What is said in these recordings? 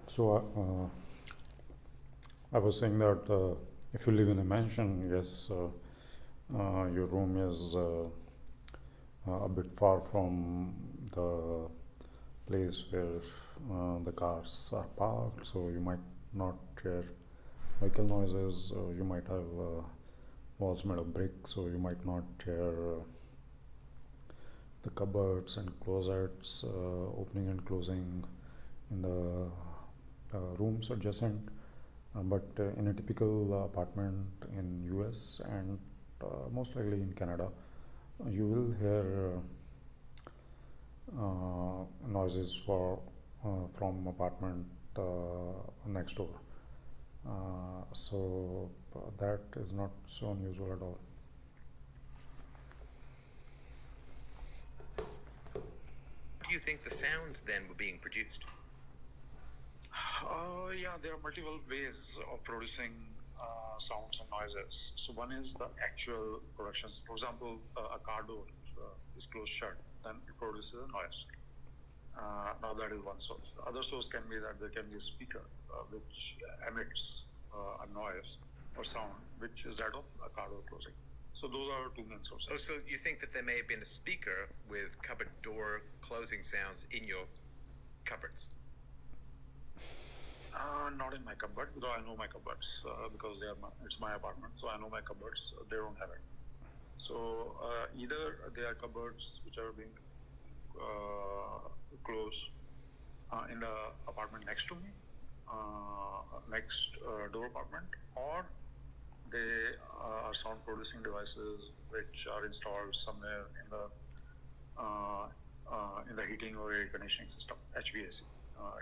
So I was saying that if you live in a mansion, yes, your room is a bit far from the place where the cars are parked, so you might not hear vehicle noises. You might have walls made of brick, so you might not hear the cupboards and closets opening and closing in the rooms adjacent. But in a typical apartment in US and most likely in Canada, you will hear noises from apartment next door. So that is not so unusual at all. Do you think the sounds then were being produced? Yeah, there are multiple ways of producing sounds and noises. So one is the actual productions. For example, a car door is closed shut, then it produces a noise. Now that is one source. The other source can be that there can be a speaker which emits a noise or sound, which is that of a car door closing. So those are two main sources. Oh, so you think that there may have been a speaker with cupboard door closing sounds in your cupboards? Not in my cupboard, because I know my cupboards because it's my apartment, so I know my cupboards. They don't have it. So either they are cupboards which are being closed in the apartment next to me, next door apartment, or they are sound producing devices which are installed somewhere in the heating or air conditioning system, HVAC.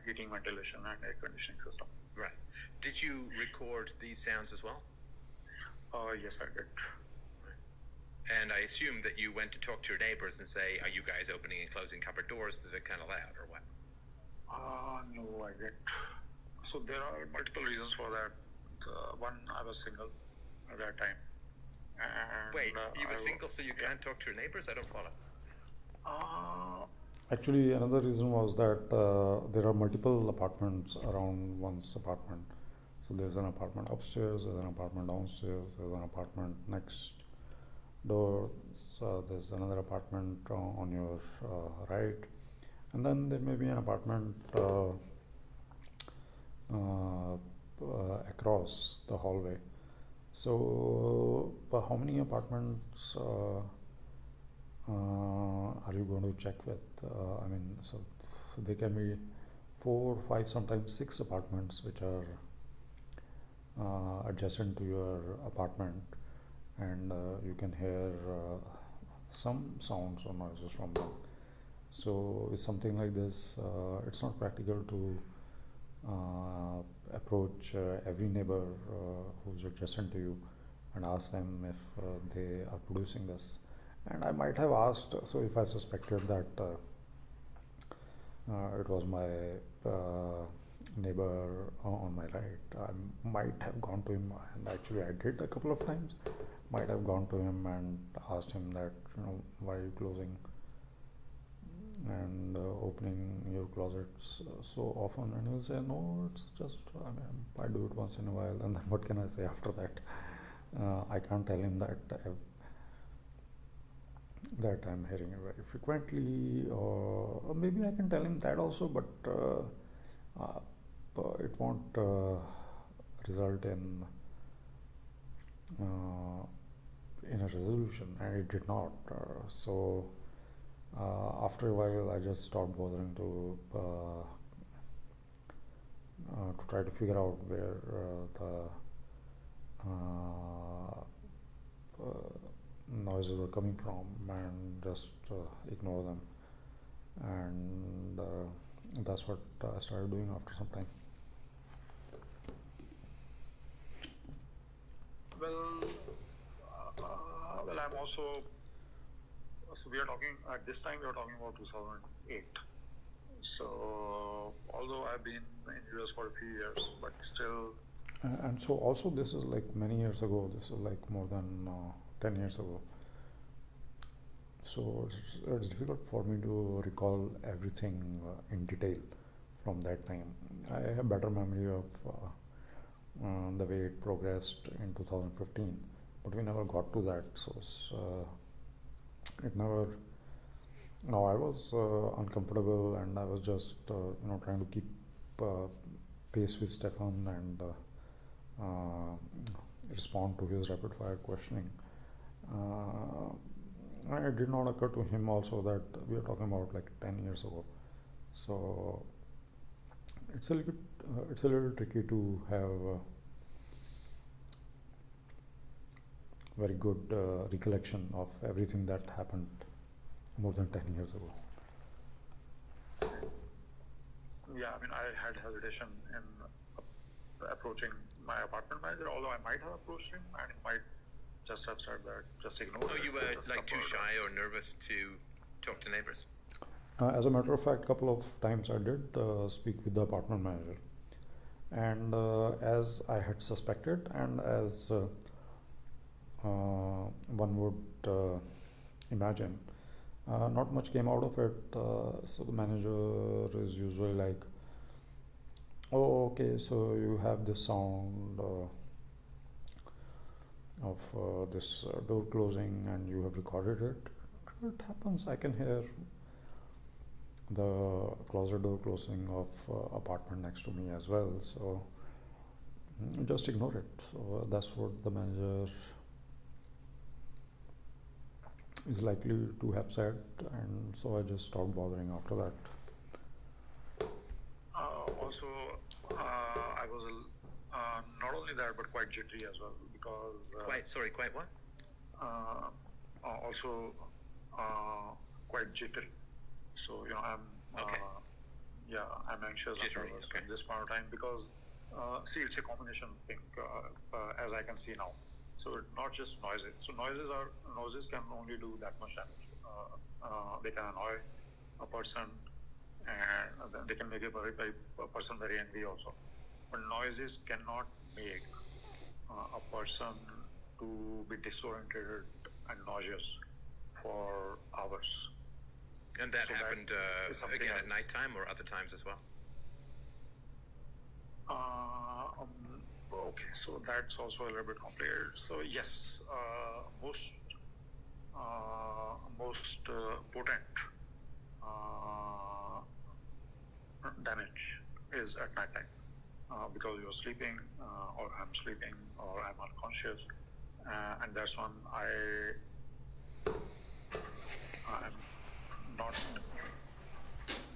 Heating, ventilation, and air conditioning system. Right. Did you record these sounds as well? Yes, I did. And I assume that you went to talk to your neighbors and say, "Are you guys opening and closing cupboard doors that are kind of loud, or what?" No, I didn't. So there are multiple reasons for that. One, I was single at that time. And wait, you were single, so you can't talk to your neighbors? I don't follow. Actually, another reason was that there are multiple apartments around one's apartment. So there's an apartment upstairs, there's an apartment downstairs, there's an apartment next door, so there's another apartment on your right, and then there may be an apartment across the hallway. So how many apartments are you going to check with? I mean, so there can be 4, 5, sometimes 6 apartments which are adjacent to your apartment, and you can hear some sounds or noises from them. So with something like this, it's not practical to approach every neighbor who's adjacent to you and ask them if they are producing this. And I might have asked, so if I suspected that it was my neighbor on my right, I might have gone to him, and actually I did a couple of times, might have gone to him and asked him that, why are you closing and opening your closets so often? And he'll say, no, it's just, I do it once in a while. And then what can I say after that? I can't tell him that I'm hearing it very frequently, or maybe I can tell him that also, but it won't result in a resolution, and it did not. So after a while, I just stopped bothering to try to figure out where the noises were coming from, and just ignore them. And that's what I started doing after some time. Well, I'm also. So we are talking at this time. We are talking about 2008. So although I've been in US for a few years, but still. And so also this is like many years ago. This is like more than 10 years ago. So it's difficult for me to recall everything in detail from that time. I have better memory of the way it progressed in 2015, but we never got to that. So it never. No, I was uncomfortable, and I was just trying to keep pace with Stefan and respond to his rapid fire questioning. It did not occur to him also that we are talking about like 10 years ago. So it's a little tricky to have very good recollection of everything that happened more than 10 years ago. Yeah, I mean, I had hesitation in approaching my apartment manager, although I might have approached him and he might just have said that, just ignore it. Oh, you were like too shy or nervous to talk to neighbors? As a matter of fact, a couple of times I did speak with the apartment manager, and as I had suspected, and as one would imagine, not much came out of it. So the manager is usually like, oh, okay, so you have this sound of this door closing and you have recorded it. It happens, I can hear the closet door closing of apartment next to me as well, so just ignore it. So that's what the manager is likely to have said, and so I just stopped bothering after that. Also, I was not only that, but quite jittery as well, because quite what? Also quite jittery. So I'm okay. I'm anxious Jittery, at this point of time, because see, it's a combination thing, as I can see now. So not just noises. So noises can only do that much damage. They can annoy a person, and they can make a person very angry also. But noises cannot make a person to be disoriented and nauseous for hours. And that happened again at nighttime or other times as well? Okay, so that's also a little bit complicated. So yes, most potent damage is at night time, because you're sleeping, or I'm sleeping, or I'm unconscious, and that's when I'm not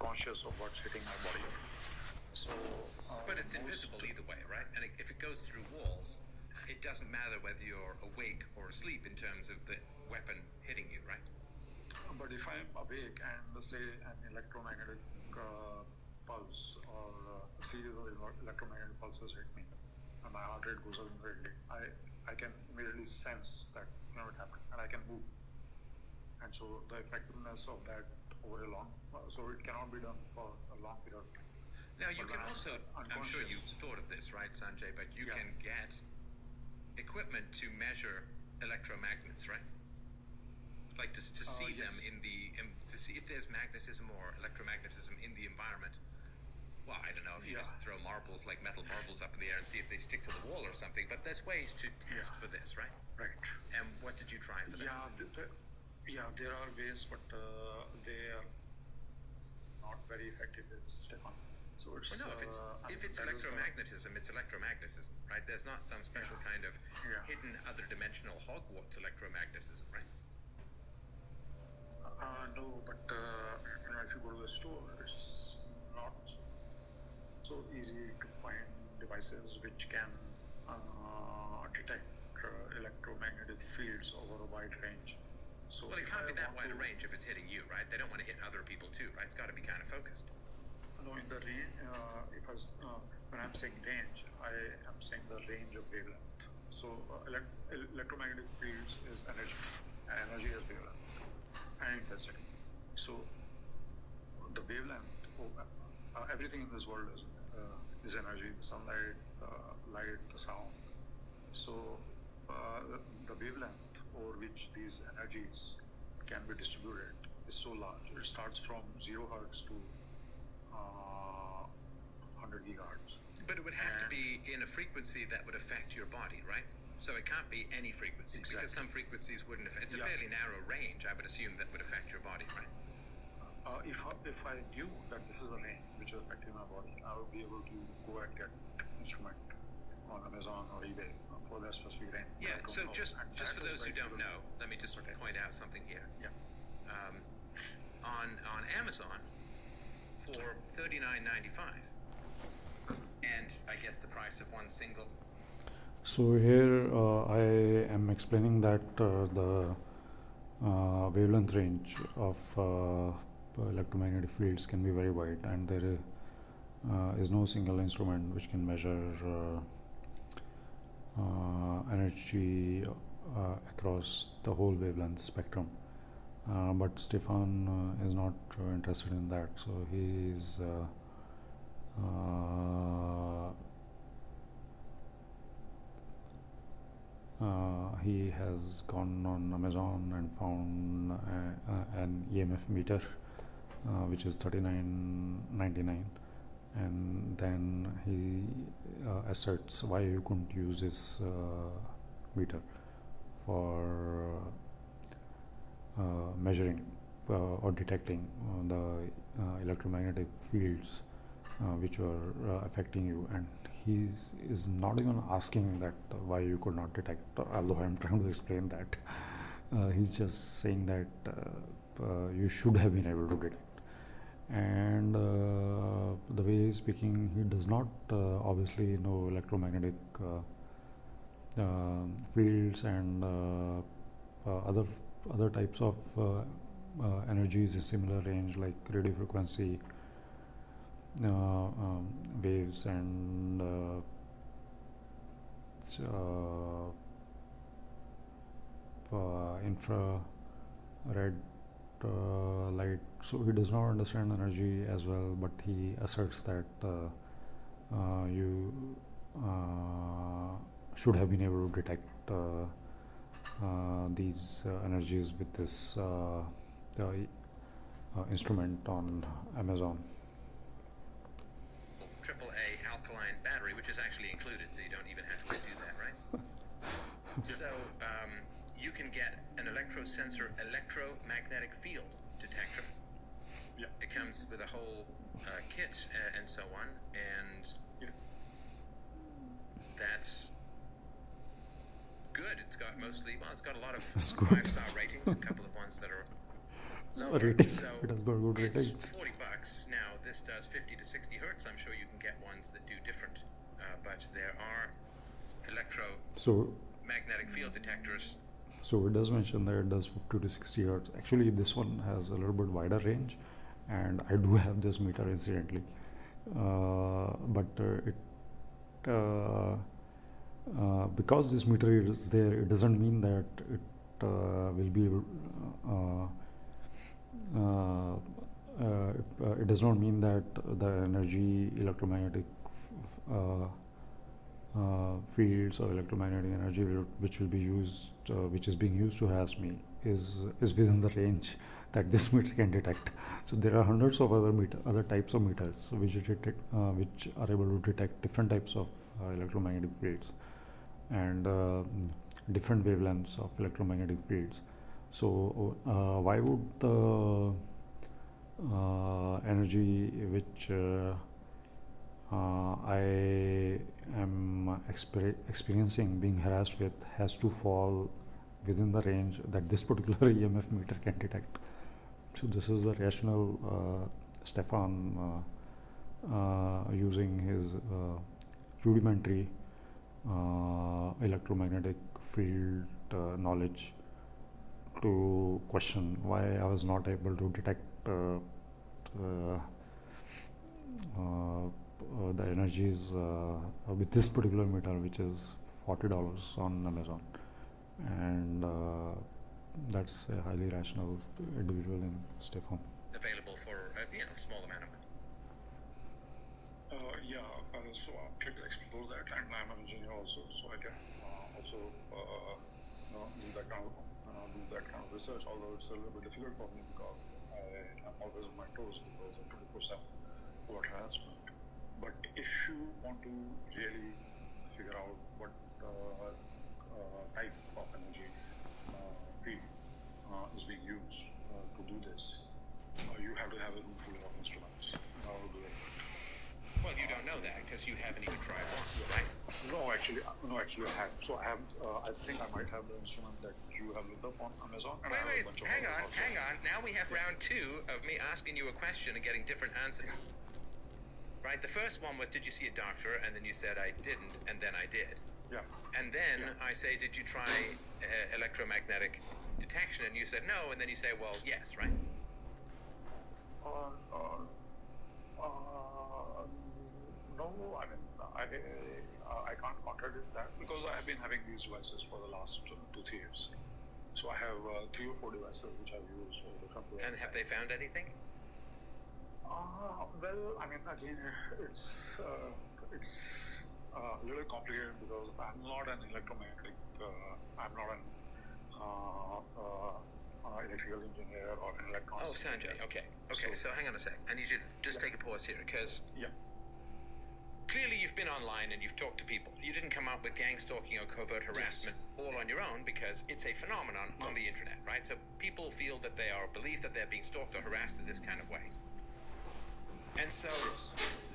conscious of what's hitting my body. So, but it's invisible either way, right? And if it goes through walls, it doesn't matter whether you're awake or asleep in terms of the weapon hitting you, right? But if I'm awake and say an electromagnetic pulse or a series of electromagnetic pulses hit me, and my heart rate goes up immediately, I can immediately sense that it happened, and I can move. And so the effectiveness of that over a long, so it cannot be done for a long period of time. Now you can also, I'm sure you've thought of this, right, Sanjay, but you can get equipment to measure electromagnets, right? Like to see them to see if there's magnetism or electromagnetism in the environment. Well, I don't know if you just throw marbles, like metal marbles up in the air and see if they stick to the wall or something, but there's ways to test for this, right? Right. And what did you try for that? There are ways, but they are not very effective, Stefan. So it's, if it's electromagnetism, it's electromagnetism, right? There's not some special kind of hidden other dimensional Hogwarts electromagnetism, right? No, but if you go to the store, it's not so easy to find devices which can detect electromagnetic fields over a wide range. So well, it can't be that wide a range if it's hitting you, right? They don't want to hit other people too, right? It's got to be kind of focused. No, in the range, when I'm saying range, I am saying the range of wavelength. So electromagnetic fields is energy, and energy is wavelength and intensity. So the wavelength, everything in this world is energy: the sunlight, light, the sound. So the wavelength over which these energies can be distributed is so large. It starts from 0 hertz to But it would have to be in a frequency that would affect your body, right? So it can't be any frequency, because some frequencies wouldn't affect. It's a fairly narrow range, I would assume, that would affect your body, right? If I knew that this is a range which is affecting my body, I would be able to go and get instrument on Amazon or eBay for that specific range. Yeah. So just for those who don't know, let me just point out something here. Yeah. On Amazon for $39.95, and I guess the price of one single. So here I am explaining that the wavelength range of electromagnetic fields can be very wide, and there is no single instrument which can measure energy across the whole wavelength spectrum. But Stefan is not interested in that, so he is he has gone on Amazon and found an EMF meter which is $39.99, and then he asserts why you couldn't use this meter for measuring or detecting the electromagnetic fields which were affecting you, and he is not even asking that why you could not detect, although I am trying to explain that. He's just saying that you should have been able to detect. And the way he's speaking, he does not obviously know electromagnetic fields and other types of energies in similar range, like radio frequency waves and infrared light. So he does not understand energy as well, but he asserts that you should have been able to detect these energies with this instrument on Amazon. AAA alkaline battery, which is actually included, so you don't even have to do that, right? So you can get an electrosensor electromagnetic field detector. Yeah. It comes with a whole kit and so on, and that's good. It's got it's got a lot of 5-star ratings, a couple of ones that are lower. Ratings. So it has got good it's ratings. $40. Now this does 50 to 60 hertz. I'm sure you can get ones that do different, but there are electromagnetic field detectors. So it does mention that it does 50 to 60 hertz. Actually, this one has a little bit wider range, and I do have this meter incidentally, but because this meter is there, it doesn't mean that it will be able. It does not mean that the energy, electromagnetic fields or electromagnetic energy which will be used, which is being used to harass me, is within the range that this meter can detect. So there are hundreds of other types of meters which are able to detect different types of electromagnetic fields and different wavelengths of electromagnetic fields. So why would the energy which I am experiencing, being harassed with, has to fall within the range that this particular EMF meter can detect? So this is the rationale Stefan, using his rudimentary electromagnetic field knowledge, to question why I was not able to detect the energies with this particular meter, which is $40 on Amazon, and that's a highly rational individual in Stefan. Available for a small amount of money. So I'll try to explore that, and I'm an engineer also, so I can also do that kind of research. Although it's a little bit difficult for me because I am always on my toes because of 24/7 harassment. But if you want to really figure out what type of energy field is being used to do this, you have to have a room full of instruments in order to do it. Well, you don't know that because you haven't even tried one, right? No, actually, I have. So I have. I think I might have the instrument that you have looked up on Amazon. And I have Wait, a bunch of hang others also. on. Now we have round 2 of me asking you a question and getting different answers. Right? The first one was, did you see a doctor? And then you said I didn't, and then I did. Yeah. And then I say, did you try electromagnetic detection? And you said no, and then you say, well, yes, right? No, I mean, I can't contradict that because I have been having these devices for the last 2-3 years. So I have 3 or 4 devices which I've used for different. And have they found anything? Well, I mean, again, it's a little complicated because I'm not an electromagnetic. I'm not an electrical engineer or an electronics. Oh, Sanjay. engineer. Okay. So hang on a sec. I need you to just take a pause here because clearly you've been online and you've talked to people. You didn't come up with gang stalking or covert harassment all on your own because it's a phenomenon on the internet, right? So people feel that believe that they're being stalked or harassed in this kind of way. And so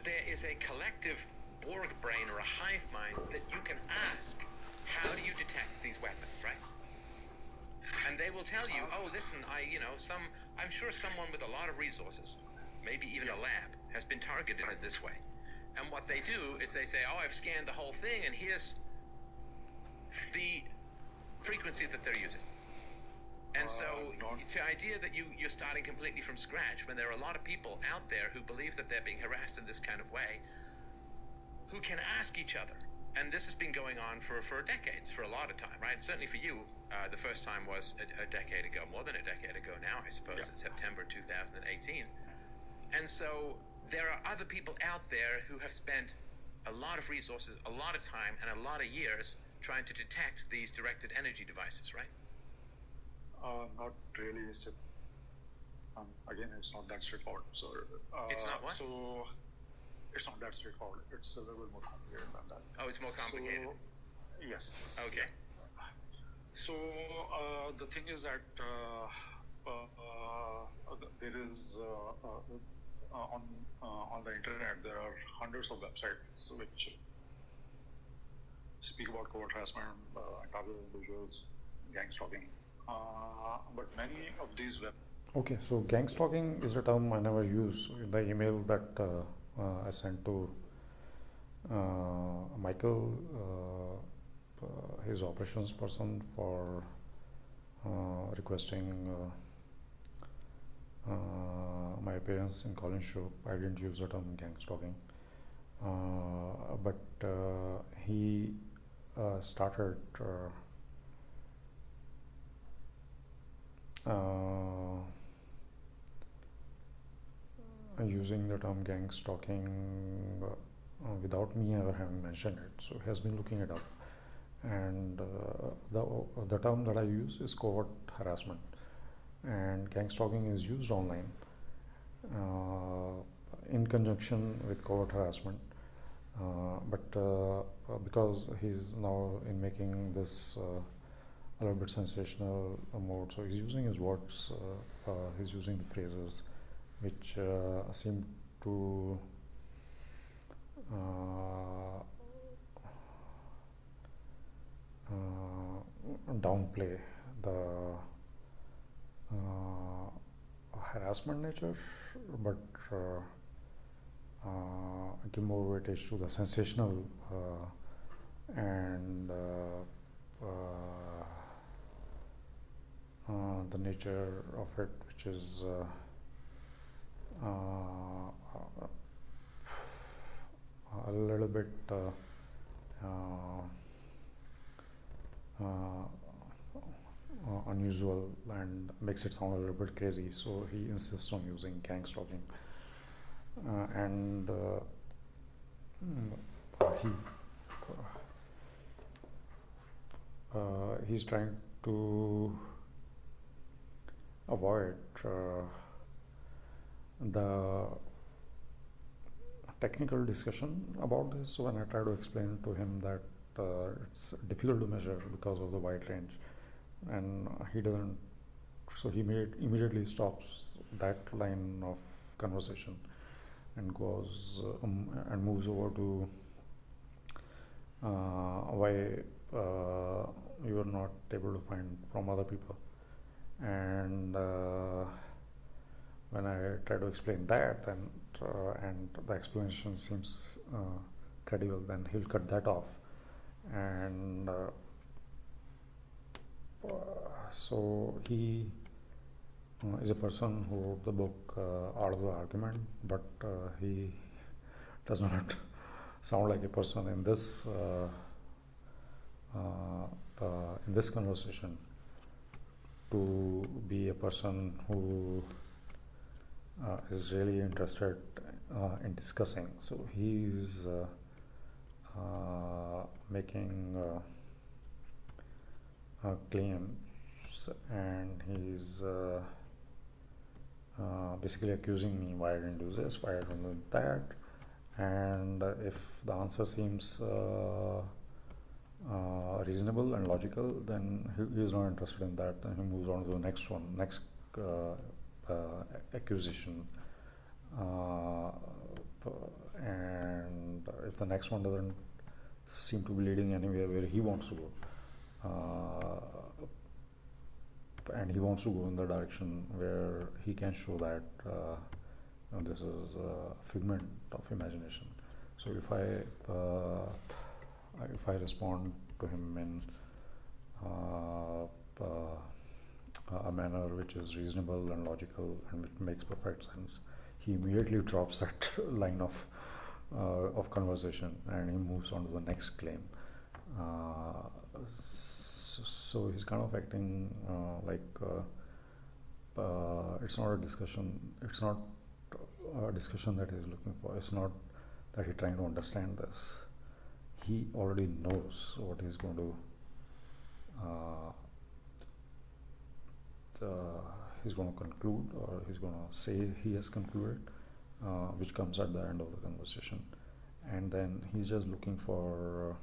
there is a collective Borg brain or a hive mind that you can ask, how do you detect these weapons, right? And they will tell you, oh, listen, I'm sure someone with a lot of resources, maybe even a lab, has been targeted in this way. And what they do is they say, oh, I've scanned the whole thing, and here's the frequency that they're using. And so the idea that you're starting completely from scratch when there are a lot of people out there who believe that they're being harassed in this kind of way, who can ask each other. And this has been going on for decades, for a lot of time, right? Certainly for you, the first time was a decade ago, more than a decade ago now, I suppose, in September 2018. And so there are other people out there who have spent a lot of resources, a lot of time, and a lot of years trying to detect these directed energy devices, right? Not really. Again, it's not that straightforward. So it's not what? So it's not that straightforward. It's a little bit more complicated than that. Oh, it's more complicated. So, yes. Okay. So the thing is that there is on the internet there are hundreds of websites which speak about covert harassment, targeted individuals, gang stalking. But many of these Okay, so gang stalking is a term I never use. In the email that I sent to Michael, his operations person, for requesting my appearance in Colin's show, I didn't use the term gang stalking. But he started using the term gang stalking without me ever having mentioned it. So he has been looking it up, and the term that I use is covert harassment, and gang stalking is used online in conjunction with covert harassment. But because he's now in making this a little bit sensational mode, so he's using his words, he's using the phrases which seem to downplay the harassment nature, but give more weightage to the sensational and the nature of it, which is a little bit unusual and makes it sound a little bit crazy. So he insists on using gang stalking, and he's trying to avoid the technical discussion about this when I try to explain to him that it's difficult to measure because of the wide range, and he doesn't. So he immediately stops that line of conversation and goes and moves over to why you are not able to find from other people. And when I try to explain that, then and the explanation seems credible, then he'll cut that off. And so he is a person who wrote the book Art of the Argument, but he does not sound like a person in this conversation to be a person who is really interested in discussing. So he's making claims, and he's basically accusing me why I didn't do this, why I didn't do that, and if the answer seems reasonable and logical, then he is not interested in that, and he moves on to the next accusation, and if the next one doesn't seem to be leading anywhere where he wants to go, and he wants to go in the direction where he can show that this is a figment of imagination. So if I respond to him in a manner which is reasonable and logical and which makes perfect sense, he immediately drops that line of conversation and he moves on to the next claim. So he's kind of acting like it's not a discussion. It's not a discussion that he's looking for. It's not that he's trying to understand this. He already knows what he's going to. He's going to conclude, or he's going to say he has concluded, which comes at the end of the conversation, and then he's just looking for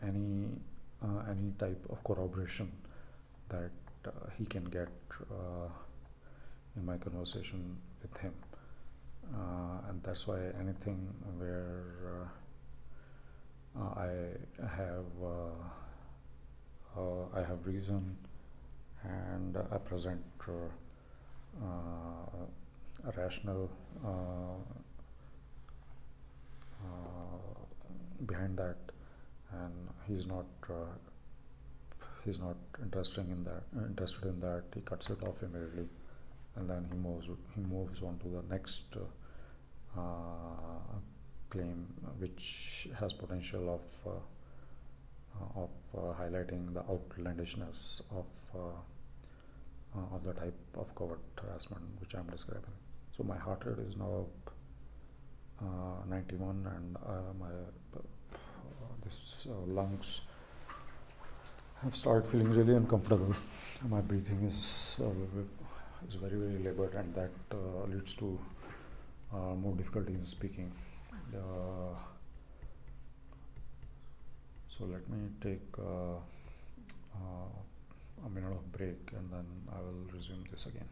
any type of corroboration that he can get in my conversation with him, and that's why anything where I have reason and I present a rational behind that, and he's not interested in that, he cuts it off immediately, and then he moves on to the next claim, which has potential of highlighting the outlandishness of the type of covert harassment which I'm describing. So my heart rate is now 91, and my lungs have started feeling really uncomfortable. My breathing is very, very labored, and that leads to more difficulty in speaking. So let me take a minute of break, and then I will resume this again.